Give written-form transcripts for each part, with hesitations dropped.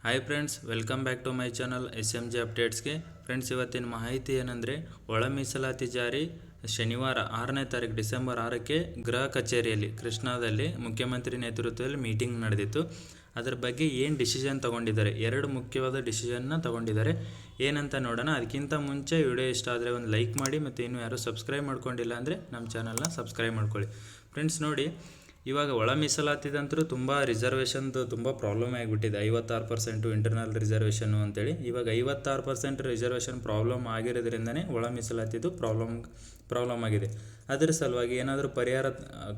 Hi friends, welcome back to my channel SMG ಅಪ್ಡೇಟ್ಸ್ಗೆ. Friends, ಇವತ್ತಿನ ಮಾಹಿತಿ ಏನಂದರೆ, ಒಳ ಮೀಸಲಾತಿ ಜಾರಿ ಶನಿವಾರ 6ನೇ ತಾರೀಕು ಡಿಸೆಂಬರ್ 6ಕ್ಕೆ ಗೃಹ ಕಚೇರಿಯಲ್ಲಿ ಕೃಷ್ಣಾದಲ್ಲಿ ಮುಖ್ಯಮಂತ್ರಿ ನೇತೃತ್ವದಲ್ಲಿ ಮೀಟಿಂಗ್ ನಡೆದಿತ್ತು. ಅದರ ಬಗ್ಗೆ ಏನು ಡಿಸಿಷನ್ ತೊಗೊಂಡಿದ್ದಾರೆ, ಎರಡು ಮುಖ್ಯವಾದ ಡಿಸಿಷನ್ನ ತೊಗೊಂಡಿದ್ದಾರೆ. ಏನಂತ ನೋಡೋಣ. ಅದಕ್ಕಿಂತ ಮುಂಚೆ ವಿಡಿಯೋ ಇಷ್ಟ ಆದರೆ ಒಂದು ಲೈಕ್ ಮಾಡಿ, ಮತ್ತು ಇನ್ನೂ ಯಾರು ಸಬ್ಸ್ಕ್ರೈಬ್ ಮಾಡ್ಕೊಂಡಿಲ್ಲ ಅಂದರೆ ನಮ್ಮ ಚಾನಲ್ನ ಸಬ್ಸ್ಕ್ರೈಬ್ ಮಾಡ್ಕೊಳ್ಳಿ. ಫ್ರೆಂಡ್ಸ್ ನೋಡಿ, ಇವಾಗ ಒಳ ಮೀಸಲಾತಿದಂತರೂ ತುಂಬ ರಿಸರ್ವೇಷನ್ದು ತುಂಬ ಪ್ರಾಬ್ಲಮ್ ಆಗಿಬಿಟ್ಟಿದೆ. 56% ಇಂಟರ್ನಲ್ ರಿಸರ್ವೇಷನ್ನು ಅಂತೇಳಿ. ಇವಾಗ 56% ರಿಸರ್ವೇಷನ್ ಪ್ರಾಬ್ಲಮ್ ಆಗಿರೋದ್ರಿಂದನೇ ಒಳ ಮೀಸಲಾತಿದು ಪ್ರಾಬ್ಲಮ್ ಆಗಿದೆ. ಅದರ ಸಲುವಾಗಿ ಏನಾದರೂ ಪರಿಹಾರ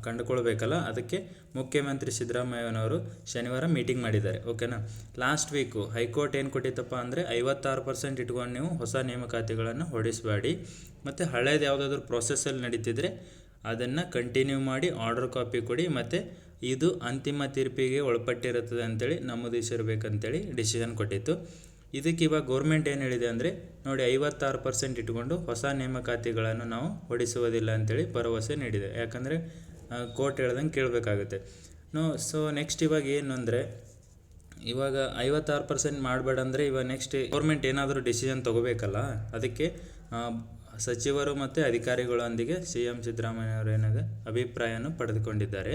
ಕಂಡುಕೊಳ್ಬೇಕಲ್ಲ, ಅದಕ್ಕೆ ಮುಖ್ಯಮಂತ್ರಿ ಸಿದ್ದರಾಮಯ್ಯನವರು ಶನಿವಾರ ಮೀಟಿಂಗ್ ಮಾಡಿದ್ದಾರೆ. ಓಕೆನಾ. ಲಾಸ್ಟ್ ವೀಕು ಹೈಕೋರ್ಟ್ ಏನು ಕೊಟ್ಟಿತ್ತಪ್ಪ ಅಂದರೆ, 56% ಇಟ್ಕೊಂಡು ನೀವು ಹೊಸ ನೇಮಕಾತಿಗಳನ್ನು ಹೊಡಿಸಬೇಡಿ, ಮತ್ತು ಹಳೇದು ಯಾವುದಾದ್ರೂ ಪ್ರೊಸೆಸ್ಸಲ್ಲಿ ನಡೀತಿದ್ರೆ ಅದನ್ನು ಕಂಟಿನ್ಯೂ ಮಾಡಿ ಆರ್ಡರ್ ಕಾಪಿ ಕೊಡಿ, ಮತ್ತು ಇದು ಅಂತಿಮ ತೀರ್ಪಿಗೆ ಒಳಪಟ್ಟಿರುತ್ತದೆ ಅಂತೇಳಿ ನಮೂದಿಸಿರ್ಬೇಕಂತೇಳಿ ಡಿಸಿಷನ್ ಕೊಟ್ಟಿತ್ತು. ಇದಕ್ಕೆ ಇವಾಗ ಗೌರ್ಮೆಂಟ್ ಏನು ಹೇಳಿದೆ ಅಂದರೆ, ನೋಡಿ 56% ಇಟ್ಕೊಂಡು ಹೊಸ ನೇಮಕಾತಿಗಳನ್ನು ನಾವು ಹೊಡಿಸುವುದಿಲ್ಲ ಅಂತೇಳಿ ಭರವಸೆ ನೀಡಿದೆ. ಯಾಕಂದರೆ ಕೋರ್ಟ್ ಹೇಳ್ದಂಗೆ ಕೇಳಬೇಕಾಗುತ್ತೆ. ಸೊ ನೆಕ್ಸ್ಟ್ ಇವಾಗ ಏನು ಅಂದರೆ, ಇವಾಗ 56% ಮಾಡಬೇಡ ಅಂದರೆ ಇವಾಗ ನೆಕ್ಸ್ಟ್ ಗೌರ್ಮೆಂಟ್ ಏನಾದರೂ ಡಿಸಿಷನ್ ತೊಗೋಬೇಕಲ್ಲ, ಅದಕ್ಕೆ ಸಚಿವರು ಮತ್ತು ಅಧಿಕಾರಿಗಳೊಂದಿಗೆ CM ಸಿದ್ದರಾಮಯ್ಯವರು ಏನಾಗ ಅಭಿಪ್ರಾಯವನ್ನು ಪಡೆದುಕೊಂಡಿದ್ದಾರೆ.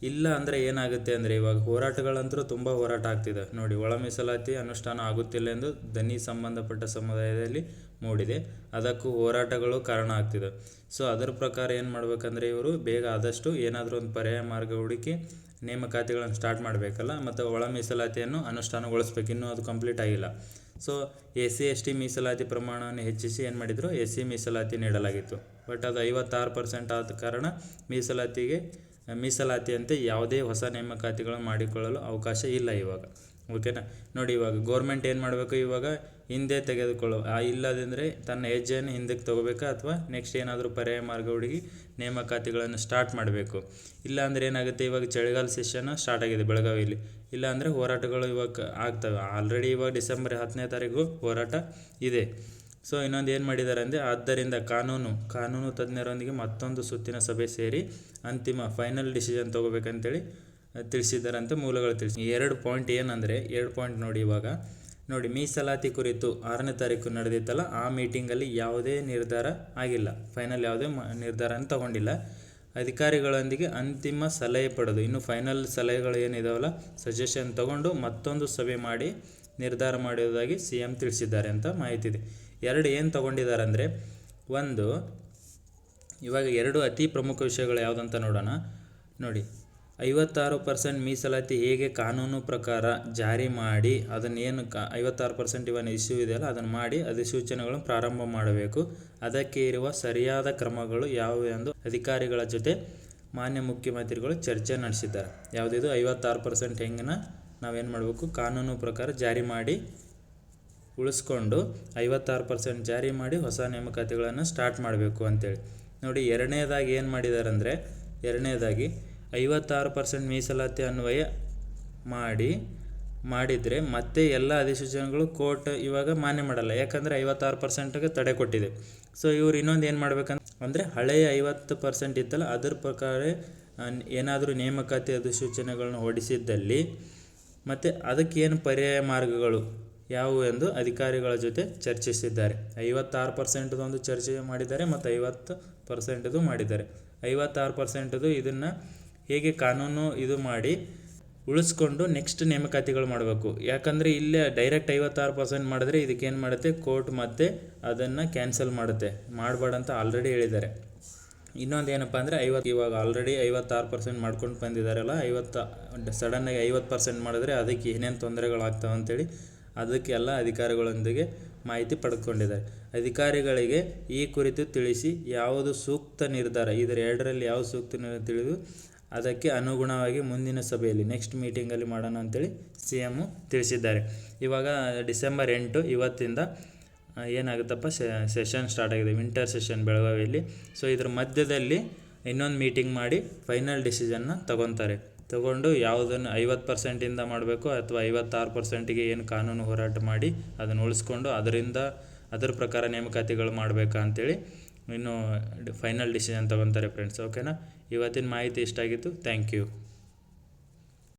ಇಲ್ಲ ಅಂದರೆ ಏನಾಗುತ್ತೆ ಅಂದರೆ, ಇವಾಗ ಹೋರಾಟಗಳಂತರೂ ತುಂಬ ಹೋರಾಟ ಆಗ್ತಿದೆ. ನೋಡಿ, ಒಳ ಮೀಸಲಾತಿ ಅನುಷ್ಠಾನ ಆಗುತ್ತಿಲ್ಲ ಎಂದು ದನಿ ಸಂಬಂಧಪಟ್ಟ ಸಮುದಾಯದಲ್ಲಿ ಮೂಡಿದೆ. ಅದಕ್ಕೂ ಹೋರಾಟಗಳು ಕಾರಣ ಆಗ್ತಿದೆ. ಸೊ ಅದರ ಪ್ರಕಾರ ಏನು ಮಾಡಬೇಕಂದ್ರೆ, ಇವರು ಬೇಗ ಆದಷ್ಟು ಏನಾದರೂ ಒಂದು ಪರ್ಯಾಯ ಮಾರ್ಗ ಹುಡುಕಿ ನೇಮಕಾತಿಗಳನ್ನು ಸ್ಟಾರ್ಟ್ ಮಾಡಬೇಕಲ್ಲ, ಮತ್ತು ಒಳ ಮೀಸಲಾತಿಯನ್ನು ಅನುಷ್ಠಾನಗೊಳಿಸ್ಬೇಕು. ಇನ್ನೂ ಅದು ಕಂಪ್ಲೀಟ್ ಆಗಿಲ್ಲ. ಸೊ SC/ST ಮೀಸಲಾತಿ ಪ್ರಮಾಣವನ್ನು ಹೆಚ್ಚಿಸಿ ಏನು ಮಾಡಿದರು, SC ಮೀಸಲಾತಿ ನೀಡಲಾಗಿತ್ತು. ಬಟ್ ಅದು 56% ಆದ ಕಾರಣ ಮೀಸಲಾತಿಯಂತೆ ಯಾವುದೇ ಹೊಸ ನೇಮಕಾತಿಗಳನ್ನು ಮಾಡಿಕೊಳ್ಳಲು ಅವಕಾಶ ಇಲ್ಲ ಇವಾಗ. ಓಕೆನಾ. ನೋಡಿ, ಇವಾಗ ಗೌರ್ಮೆಂಟ್ ಏನು ಮಾಡಬೇಕು, ಇವಾಗ ಹಿಂದೆ ಇಲ್ಲದಂದರೆ ತನ್ನ ಹೆಜ್ಜೆಯನ್ನು ಹಿಂದಕ್ಕೆ ತೊಗೋಬೇಕಾ, ಅಥವಾ ನೆಕ್ಸ್ಟ್ ಏನಾದರೂ ಪರ್ಯಾಯ ಮಾರ್ಗ ಹುಡುಗಿ ನೇಮಕಾತಿಗಳನ್ನು ಸ್ಟಾರ್ಟ್ ಮಾಡಬೇಕು. ಇಲ್ಲ ಅಂದರೆ ಏನಾಗುತ್ತೆ, ಇವಾಗ ಚಳಿಗಾಲ ಸೆಷನ್ ಸ್ಟಾರ್ಟ್ ಆಗಿದೆ ಬೆಳಗಾವಿಯಲ್ಲಿ. ಇಲ್ಲ ಅಂದರೆ ಹೋರಾಟಗಳು ಇವಾಗ ಆಗ್ತವೆ. ಆಲ್ರೆಡಿ ಇವಾಗ ಡಿಸೆಂಬರ್ 10ನೇ ತಾರೀಕು ಹೋರಾಟ ಇದೆ. ಸೊ ಇನ್ನೊಂದು ಏನು ಮಾಡಿದ್ದಾರೆ ಅಂದರೆ, ಆದ್ದರಿಂದ ಕಾನೂನು ತಜ್ಞರೊಂದಿಗೆ ಮತ್ತೊಂದು ಸುತ್ತಿನ ಸಭೆ ಸೇರಿ ಅಂತಿಮ ಫೈನಲ್ ಡಿಸಿಷನ್ ತೊಗೋಬೇಕಂತೇಳಿ ತಿಳಿಸಿದ್ದಾರಂತೆ ಮೂಲಗಳು ತಿಳಿಸಿ. 2 ಪಾಯಿಂಟ್ ಏನಂದರೆ, 2 ಪಾಯಿಂಟ್ ನೋಡಿ. ಇವಾಗ ನೋಡಿ, ಮೀಸಲಾತಿ ಕುರಿತು 6ನೇ ತಾರೀಕು ನಡೆದಿತ್ತಲ್ಲ, ಆ ಮೀಟಿಂಗಲ್ಲಿ ಯಾವುದೇ ನಿರ್ಧಾರ ಆಗಿಲ್ಲ. ಫೈನಲ್ ಯಾವುದೇ ನಿರ್ಧಾರ ತಗೊಂಡಿಲ್ಲ. ಅಧಿಕಾರಿಗಳೊಂದಿಗೆ ಅಂತಿಮ ಸಲಹೆ ಪಡೆದು, ಇನ್ನು ಫೈನಲ್ ಸಲಹೆಗಳು ಏನಿದಾವಲ್ಲ, ಸಜೆಷನ್ ತಗೊಂಡು ಮತ್ತೊಂದು ಸಭೆ ಮಾಡಿ ನಿರ್ಧಾರ ಮಾಡುವುದಾಗಿ CM ತಿಳಿಸಿದ್ದಾರೆ ಅಂತ ಮಾಹಿತಿ ಇದೆ. 2 ಏನು ತಗೊಂಡಿದ್ದಾರೆ ಅಂದರೆ, ಒಂದು ಇವಾಗ 2 ಅತಿ ಪ್ರಮುಖ ವಿಷಯಗಳು ಯಾವುದಂತ ನೋಡೋಣ. ನೋಡಿ, 56% ಮೀಸಲಾತಿ ಹೇಗೆ ಕಾನೂನು ಪ್ರಕಾರ ಜಾರಿ ಮಾಡಿ, ಅದನ್ನೇನು 56% ಇವನ್ ಇಶ್ಯೂ ಇದೆಯಲ್ಲ, ಅದನ್ನು ಮಾಡಿ ಅಧಿಸೂಚನೆಗಳನ್ನು ಪ್ರಾರಂಭ ಮಾಡಬೇಕು. ಅದಕ್ಕೆ ಇರುವ ಸರಿಯಾದ ಕ್ರಮಗಳು ಯಾವುವು ಎಂದು ಅಧಿಕಾರಿಗಳ ಜೊತೆ ಮಾನ್ಯ ಮುಖ್ಯಮಂತ್ರಿಗಳು ಚರ್ಚೆ ನಡೆಸಿದ್ದಾರೆ. ಯಾವುದಿದು 56% ಹೆಂಗನ ನಾವೇನು ಮಾಡಬೇಕು, ಕಾನೂನು ಪ್ರಕಾರ ಜಾರಿ ಮಾಡಿ ಉಳಿಸ್ಕೊಂಡು 56% ಜಾರಿ ಮಾಡಿ ಹೊಸ ನೇಮಕಾತಿಗಳನ್ನು ಸ್ಟಾರ್ಟ್ ಮಾಡಬೇಕು ಅಂತೇಳಿ. ನೋಡಿ, ಎರಡನೇದಾಗಿ ಏನು ಮಾಡಿದ್ದಾರೆ ಅಂದರೆ, 56% ಮೀಸಲಾತಿ ಅನ್ವಯ ಮಾಡಿದರೆ ಮತ್ತೆ ಎಲ್ಲ ಅಧಿಸೂಚನೆಗಳು ಕೋರ್ಟ್ ಇವಾಗ ಮಾನ್ಯ ಮಾಡಲ್ಲ. ಯಾಕಂದರೆ 56%ಗೆ ತಡೆ ಕೊಟ್ಟಿದೆ. ಸೊ ಇವ್ರು ಇನ್ನೊಂದು ಏನು ಮಾಡ್ಬೇಕಂದ್ರೆ, ಹಳೆಯ 50% ಇತ್ತಲ್ಲ, ಅದರ ಪ್ರಕಾರ ಏನಾದರೂ ನೇಮಕಾತಿ ಅಧಿಸೂಚನೆಗಳನ್ನು ಹೊಡಿಸಿದ್ದಲ್ಲಿ ಮತ್ತು ಅದಕ್ಕೇನು ಪರ್ಯಾಯ ಮಾರ್ಗಗಳು ಯಾವುವು ಎಂದು ಅಧಿಕಾರಿಗಳ ಜೊತೆ ಚರ್ಚಿಸಿದ್ದಾರೆ. 56% ಒಂದು ಚರ್ಚೆ ಮಾಡಿದ್ದಾರೆ, ಮತ್ತು 50% ಮಾಡಿದ್ದಾರೆ. 56% ಇದನ್ನು ಹೇಗೆ ಕಾನೂನು ಇದು ಮಾಡಿ ಉಳಿಸ್ಕೊಂಡು ನೆಕ್ಸ್ಟ್ ನೇಮಕಾತಿಗಳು ಮಾಡಬೇಕು. ಯಾಕಂದರೆ ಇಲ್ಲೇ ಡೈರೆಕ್ಟ್ 56% ಮಾಡಿದ್ರೆ ಇದಕ್ಕೇನು ಮಾಡುತ್ತೆ, ಕೋರ್ಟ್ ಮತ್ತೆ ಅದನ್ನು ಕ್ಯಾನ್ಸಲ್ ಮಾಡುತ್ತೆ. ಮಾಡಬೇಡ ಅಂತ ಆಲ್ರೆಡಿ ಹೇಳಿದ್ದಾರೆ. ಇನ್ನೊಂದು ಏನಪ್ಪ ಅಂದರೆ, ಇವಾಗ ಆಲ್ರೆಡಿ 56% ಮಾಡ್ಕೊಂಡು ಬಂದಿದ್ದಾರಲ್ಲ, ಸಡನ್ನಾಗಿ 50% ಮಾಡಿದ್ರೆ ಅದಕ್ಕೆ ಏನೇನು ತೊಂದರೆಗಳಾಗ್ತವೆ ಅಂತೇಳಿ ಅದಕ್ಕೆಲ್ಲ ಅಧಿಕಾರಿಗಳೊಂದಿಗೆ ಮಾಹಿತಿ ಪಡೆದುಕೊಂಡಿದ್ದಾರೆ. ಅಧಿಕಾರಿಗಳಿಗೆ ಈ ಕುರಿತು ತಿಳಿಸಿ ಯಾವುದು ಸೂಕ್ತ ನಿರ್ಧಾರ, ಇದರ 2ರಲ್ಲಿ ಯಾವ ಸೂಕ್ತ ನಿರ್ಧಾರ ತಿಳಿದು ಅದಕ್ಕೆ ಅನುಗುಣವಾಗಿ ಮುಂದಿನ ಸಭೆಯಲ್ಲಿ ನೆಕ್ಸ್ಟ್ ಮೀಟಿಂಗಲ್ಲಿ ಮಾಡೋಣ ಅಂತೇಳಿ CM ತಿಳಿಸಿದ್ದಾರೆ. ಇವಾಗ ಡಿಸೆಂಬರ್ 8 ಇವತ್ತಿಂದ ಏನಾಗುತ್ತಪ್ಪ, ಸೆಷನ್ ಸ್ಟಾರ್ಟ್ ಆಗಿದೆ, ವಿಂಟರ್ ಸೆಷನ್ ಬೆಳಗಾವಿಯಲ್ಲಿ. ಸೊ ಇದ್ರ ಮಧ್ಯದಲ್ಲಿ ಇನ್ನೊಂದು ಮೀಟಿಂಗ್ ಮಾಡಿ ಫೈನಲ್ ಡಿಸಿಷನ್ನ ತಗೊಂಡು ಯಾವುದನ್ನು 50%ಇಂದ ಮಾಡಬೇಕು ಅಥವಾ 56%ಗೆ ಏನು ಕಾನೂನು ಹೋರಾಟ ಮಾಡಿ ಅದನ್ನು ಉಳಿಸ್ಕೊಂಡು ಅದರ ಪ್ರಕಾರ ನೇಮಕಾತಿಗಳು ಮಾಡಬೇಕಾ ಅಂತೇಳಿ ಇನ್ನು ಫೈನಲ್ ಡಿಸಿಷನ್ ತಗೊತಾರೆ ಫ್ರೆಂಡ್ಸ್. ಓಕೆನಾ. ಇವತ್ತಿನ ಮಾಹಿತಿ ಇಷ್ಟ ಆಗಿತ್ತು. Thank you.